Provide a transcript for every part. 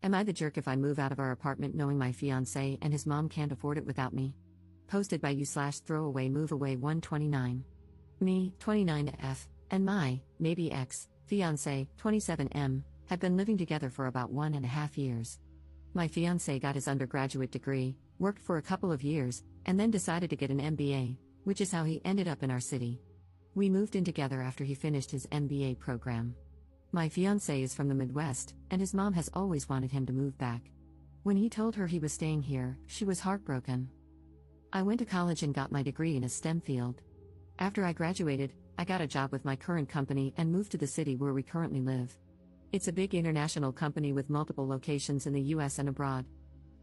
Am I the jerk if I move out of our apartment knowing my fiancé and his mom can't afford it without me? Posted by you/throwaway move away 129. Me, 29F, and my, maybe ex, fiancé, 27M, have been living together for about 1.5 years. My fiancé got his undergraduate degree, worked for a couple of years, and then decided to get an MBA, which is how he ended up in our city. We moved in together after he finished his MBA program. My fiancé is from the Midwest, and his mom has always wanted him to move back. When he told her he was staying here, she was heartbroken. I went to college and got my degree in a STEM field. After I graduated, I got a job with my current company and moved to the city where we currently live. It's a big international company with multiple locations in the US and abroad.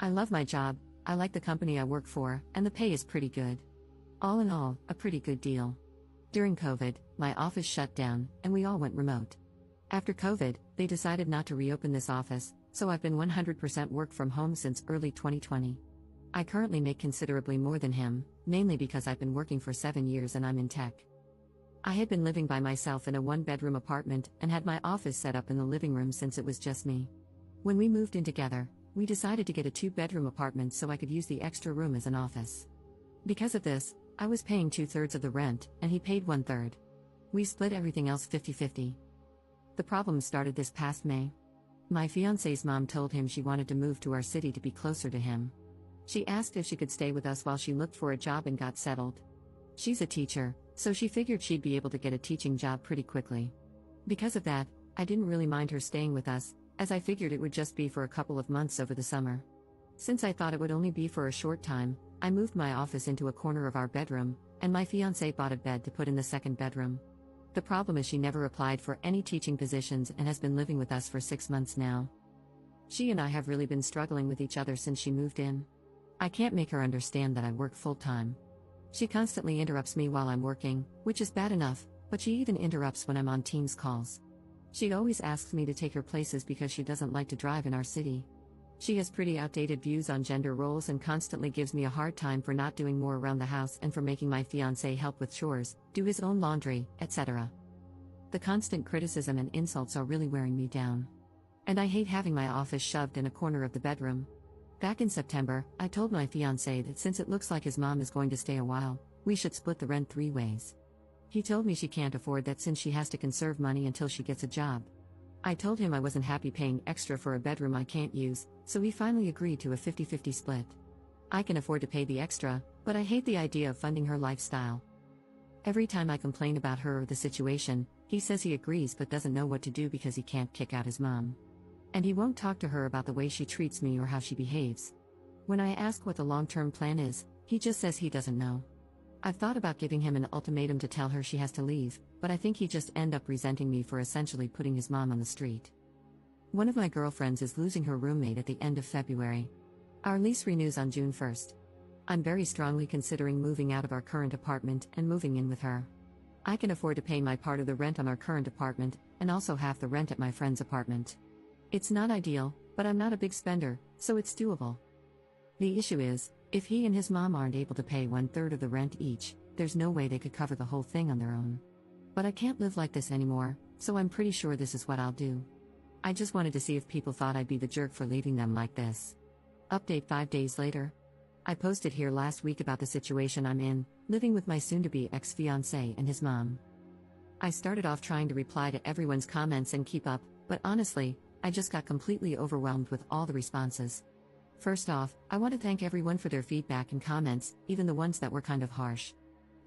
I love my job, I like the company I work for, and the pay is pretty good. All in all, a pretty good deal. During COVID, my office shut down, and we all went remote. After COVID, they decided not to reopen this office, so I've been 100% work from home since early 2020. I currently make considerably more than him, mainly because I've been working for 7 years and I'm in tech. I had been living by myself in a 1-bedroom apartment and had my office set up in the living room since it was just me. When we moved in together, we decided to get a 2-bedroom apartment so I could use the extra room as an office. Because of this, I was paying 2/3 of the rent, and he paid 1/3. We split everything else 50-50. The problem started this past May. My fiancé's mom told him she wanted to move to our city to be closer to him. She asked if she could stay with us while she looked for a job and got settled. She's a teacher, so she figured she'd be able to get a teaching job pretty quickly. Because of that, I didn't really mind her staying with us, as I figured it would just be for a couple of months over the summer. Since I thought it would only be for a short time, I moved my office into a corner of our bedroom, and my fiancé bought a bed to put in the second bedroom. The problem is she never applied for any teaching positions and has been living with us for 6 months now. She and I have really been struggling with each other since she moved in. I can't make her understand that I work full-time. She constantly interrupts me while I'm working, which is bad enough, but she even interrupts when I'm on Teams calls. She always asks me to take her places because she doesn't like to drive in our city. She has pretty outdated views on gender roles and constantly gives me a hard time for not doing more around the house and for making my fiancé help with chores, do his own laundry, etc. The constant criticism and insults are really wearing me down. And I hate having my office shoved in a corner of the bedroom. Back in September, I told my fiancé that since it looks like his mom is going to stay a while, we should split the rent 3 ways. He told me she can't afford that since she has to conserve money until she gets a job. I told him I wasn't happy paying extra for a bedroom I can't use, so he finally agreed to a 50-50 split. I can afford to pay the extra, but I hate the idea of funding her lifestyle. Every time I complain about her or the situation, he says he agrees but doesn't know what to do because he can't kick out his mom. And he won't talk to her about the way she treats me or how she behaves. When I ask what the long-term plan is, he just says he doesn't know. I've thought about giving him an ultimatum to tell her she has to leave, but I think he'd just end up resenting me for essentially putting his mom on the street. One of my girlfriends is losing her roommate at the end of February. Our lease renews on June 1st. I'm very strongly considering moving out of our current apartment and moving in with her. I can afford to pay my part of the rent on our current apartment, and also half the rent at my friend's apartment. It's not ideal, but I'm not a big spender, so it's doable. The issue is, if he and his mom aren't able to pay 1/3 of the rent each, there's no way they could cover the whole thing on their own. But I can't live like this anymore, so I'm pretty sure this is what I'll do. I just wanted to see if people thought I'd be the jerk for leaving them like this. Update 5 days later. I posted here last week about the situation I'm in, living with my soon-to-be ex-fiancé and his mom. I started off trying to reply to everyone's comments and keep up, but honestly, I just got completely overwhelmed with all the responses. First off, I want to thank everyone for their feedback and comments, even the ones that were kind of harsh.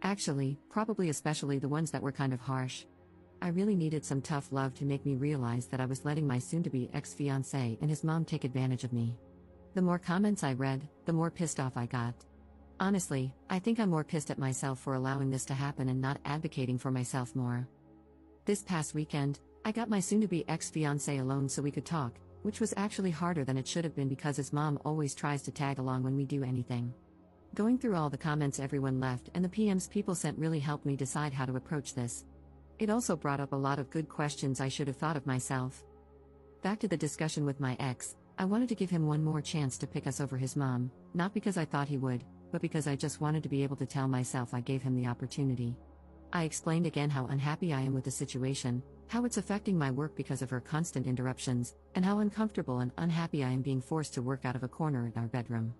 Actually, probably especially the ones that were kind of harsh. I really needed some tough love to make me realize that I was letting my soon-to-be ex-fiancé and his mom take advantage of me. The more comments I read, the more pissed off I got. Honestly, I think I'm more pissed at myself for allowing this to happen and not advocating for myself more. This past weekend, I got my soon-to-be ex-fiancé alone so we could talk, which was actually harder than it should have been because his mom always tries to tag along when we do anything. Going through all the comments everyone left and the PMs people sent really helped me decide how to approach this. It also brought up a lot of good questions I should have thought of myself. Back to the discussion with my ex, I wanted to give him one more chance to pick us over his mom, not because I thought he would, but because I just wanted to be able to tell myself I gave him the opportunity. I explained again how unhappy I am with the situation, how it's affecting my work because of her constant interruptions, and how uncomfortable and unhappy I am being forced to work out of a corner in our bedroom.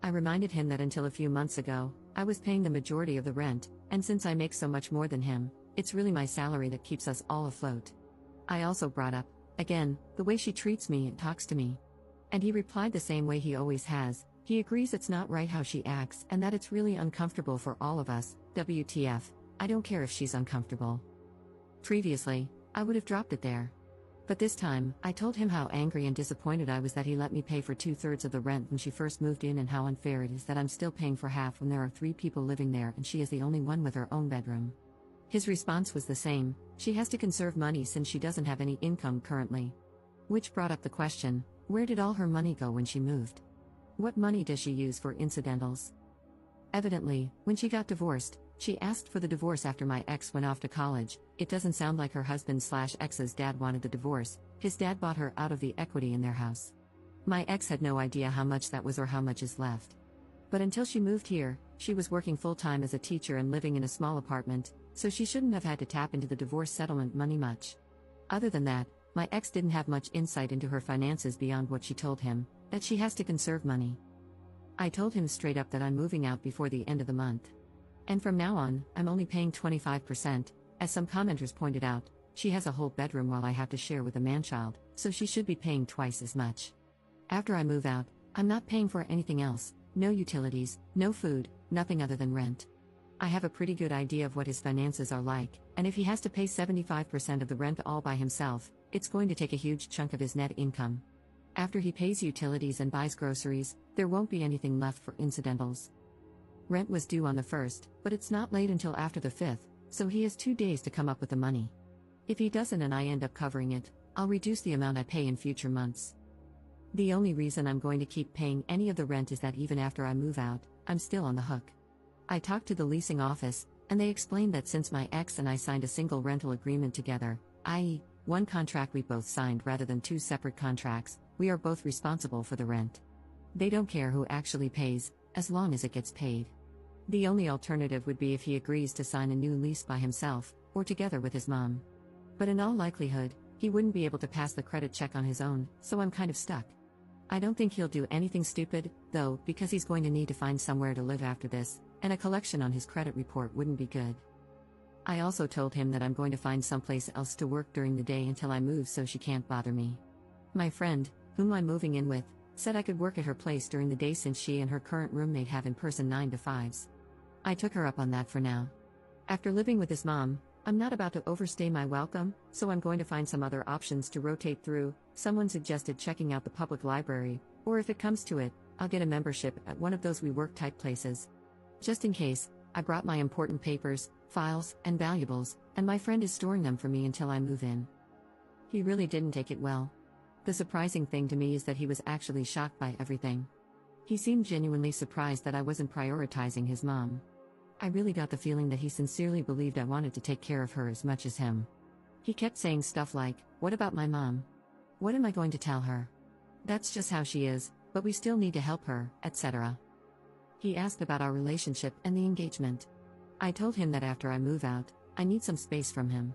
I reminded him that until a few months ago, I was paying the majority of the rent, and since I make so much more than him, it's really my salary that keeps us all afloat. I also brought up, again, the way she treats me and talks to me. And he replied the same way he always has. He agrees it's not right how she acts and that it's really uncomfortable for all of us. WTF, I don't care if she's uncomfortable. Previously, I would have dropped it there. But this time, I told him how angry and disappointed I was that he let me pay for 2/3 of the rent when she first moved in and how unfair it is that I'm still paying for half when there are 3 people living there and she is the only one with her own bedroom. His response was the same: she has to conserve money since she doesn't have any income currently. Which brought up the question, where did all her money go when she moved? What money does she use for incidentals? Evidently, when she got divorced, she asked for the divorce after my ex went off to college. It doesn't sound like her husband/ex's dad wanted the divorce. His dad bought her out of the equity in their house. My ex had no idea how much that was or how much is left. But until she moved here, she was working full-time as a teacher and living in a small apartment, so she shouldn't have had to tap into the divorce settlement money much. Other than that, my ex didn't have much insight into her finances beyond what she told him, that she has to conserve money. I told him straight up that I'm moving out before the end of the month. And from now on, I'm only paying 25%. As some commenters pointed out, she has a whole bedroom while I have to share with a man-child, so she should be paying twice as much. After I move out, I'm not paying for anything else, no utilities, no food, nothing other than rent. I have a pretty good idea of what his finances are like, and if he has to pay 75% of the rent all by himself, it's going to take a huge chunk of his net income. After he pays utilities and buys groceries, there won't be anything left for incidentals. Rent was due on the 1st, but it's not late until after the 5th, so he has 2 days to come up with the money. If he doesn't and I end up covering it, I'll reduce the amount I pay in future months. The only reason I'm going to keep paying any of the rent is that even after I move out, I'm still on the hook. I talked to the leasing office, and they explained that since my ex and I signed a single rental agreement together, i.e., one contract we both signed rather than 2 separate contracts, we are both responsible for the rent. They don't care who actually pays, as long as it gets paid. The only alternative would be if he agrees to sign a new lease by himself, or together with his mom. But in all likelihood, he wouldn't be able to pass the credit check on his own, so I'm kind of stuck. I don't think he'll do anything stupid, though, because he's going to need to find somewhere to live after this, and a collection on his credit report wouldn't be good. I also told him that I'm going to find someplace else to work during the day until I move so she can't bother me. My friend, whom I'm moving in with, said I could work at her place during the day since she and her current roommate have in-person 9 to 5s. I took her up on that for now. After living with his mom, I'm not about to overstay my welcome, so I'm going to find some other options to rotate through. Someone suggested checking out the public library, or if it comes to it, I'll get a membership at one of those WeWork type places. Just in case, I brought my important papers, files, and valuables, and my friend is storing them for me until I move in. He really didn't take it well. The surprising thing to me is that he was actually shocked by everything. He seemed genuinely surprised that I wasn't prioritizing his mom. I really got the feeling that he sincerely believed I wanted to take care of her as much as him. He kept saying stuff like, "What about my mom? What am I going to tell her? That's just how she is, but we still need to help her," etc. He asked about our relationship and the engagement. I told him that after I move out, I need some space from him.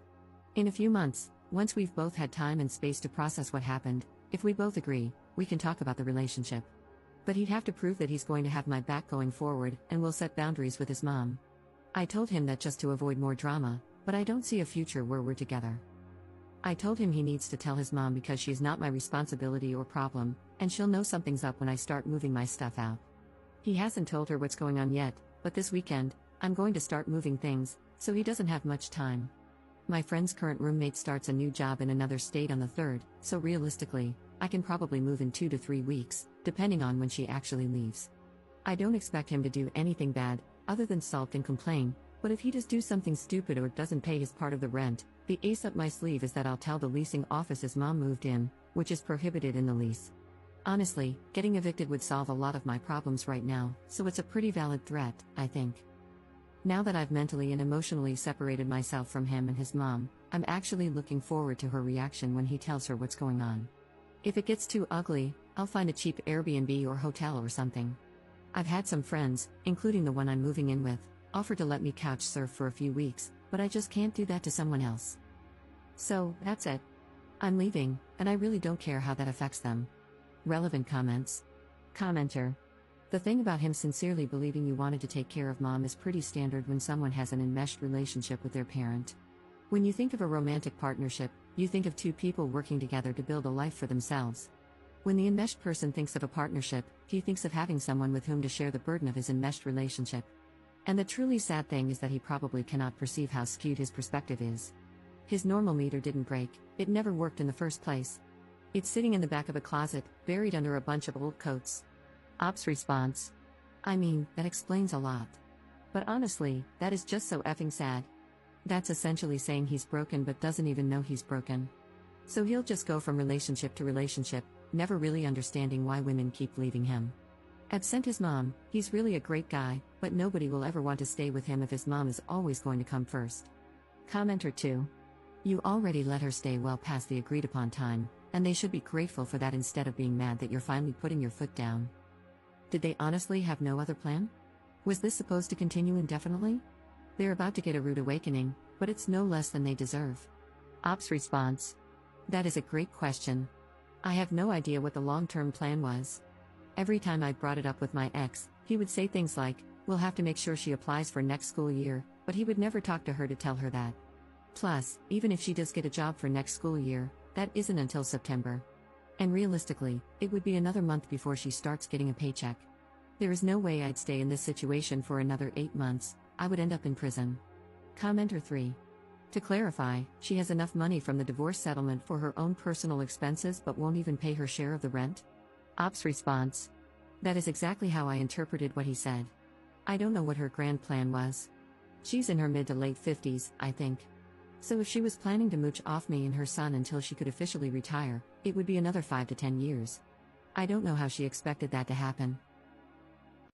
In a few months, once we've both had time and space to process what happened, if we both agree, we can talk about the relationship. But he'd have to prove that he's going to have my back going forward and will set boundaries with his mom. I told him that just to avoid more drama, but I don't see a future where we're together. I told him he needs to tell his mom because she's not my responsibility or problem, and she'll know something's up when I start moving my stuff out. He hasn't told her what's going on yet, but this weekend, I'm going to start moving things, so he doesn't have much time. My friend's current roommate starts a new job in another state on the 3rd, so realistically, I can probably move in 2 to 3 weeks, depending on when she actually leaves. I don't expect him to do anything bad, other than sulk and complain, but if he does do something stupid or doesn't pay his part of the rent, the ace up my sleeve is that I'll tell the leasing office his mom moved in, which is prohibited in the lease. Honestly, getting evicted would solve a lot of my problems right now, so it's a pretty valid threat, I think. Now that I've mentally and emotionally separated myself from him and his mom, I'm actually looking forward to her reaction when he tells her what's going on. If it gets too ugly, I'll find a cheap Airbnb or hotel or something. I've had some friends, including the one I'm moving in with, offer to let me couch surf for a few weeks, but I just can't do that to someone else. So, that's it. I'm leaving, and I really don't care how that affects them. Relevant comments. Commenter. The thing about him sincerely believing you wanted to take care of mom is pretty standard when someone has an enmeshed relationship with their parent. When you think of a romantic partnership, you think of two people working together to build a life for themselves. When the enmeshed person thinks of a partnership, he thinks of having someone with whom to share the burden of his enmeshed relationship. And the truly sad thing is that he probably cannot perceive how skewed his perspective is. His normal meter didn't break, it never worked in the first place. It's sitting in the back of a closet, buried under a bunch of old coats. Ops response. I mean, that explains a lot. But honestly, that is just so effing sad. That's essentially saying he's broken but doesn't even know he's broken. So he'll just go from relationship to relationship, never really understanding why women keep leaving him. Absent his mom, he's really a great guy, but nobody will ever want to stay with him if his mom is always going to come first. Commenter 2. You already let her stay well past the agreed upon time, and they should be grateful for that instead of being mad that you're finally putting your foot down. Did they honestly have no other plan? Was this supposed to continue indefinitely? They're about to get a rude awakening, but it's no less than they deserve. Ops response. That is a great question. I have no idea what the long-term plan was. Every time I brought it up with my ex, he would say things like, we'll have to make sure she applies for next school year, but he would never talk to her to tell her that. Plus, even if she does get a job for next school year, that isn't until September. And realistically, it would be another month before she starts getting a paycheck. There is no way I'd stay in this situation for another 8 months, I would end up in prison. Commenter 3. To clarify, she has enough money from the divorce settlement for her own personal expenses but won't even pay her share of the rent? Ops response. That is exactly how I interpreted what he said. I don't know what her grand plan was. She's in her mid to late 50s, I think. So if she was planning to mooch off me and her son until she could officially retire, it would be another 5 to 10 years. I don't know how she expected that to happen.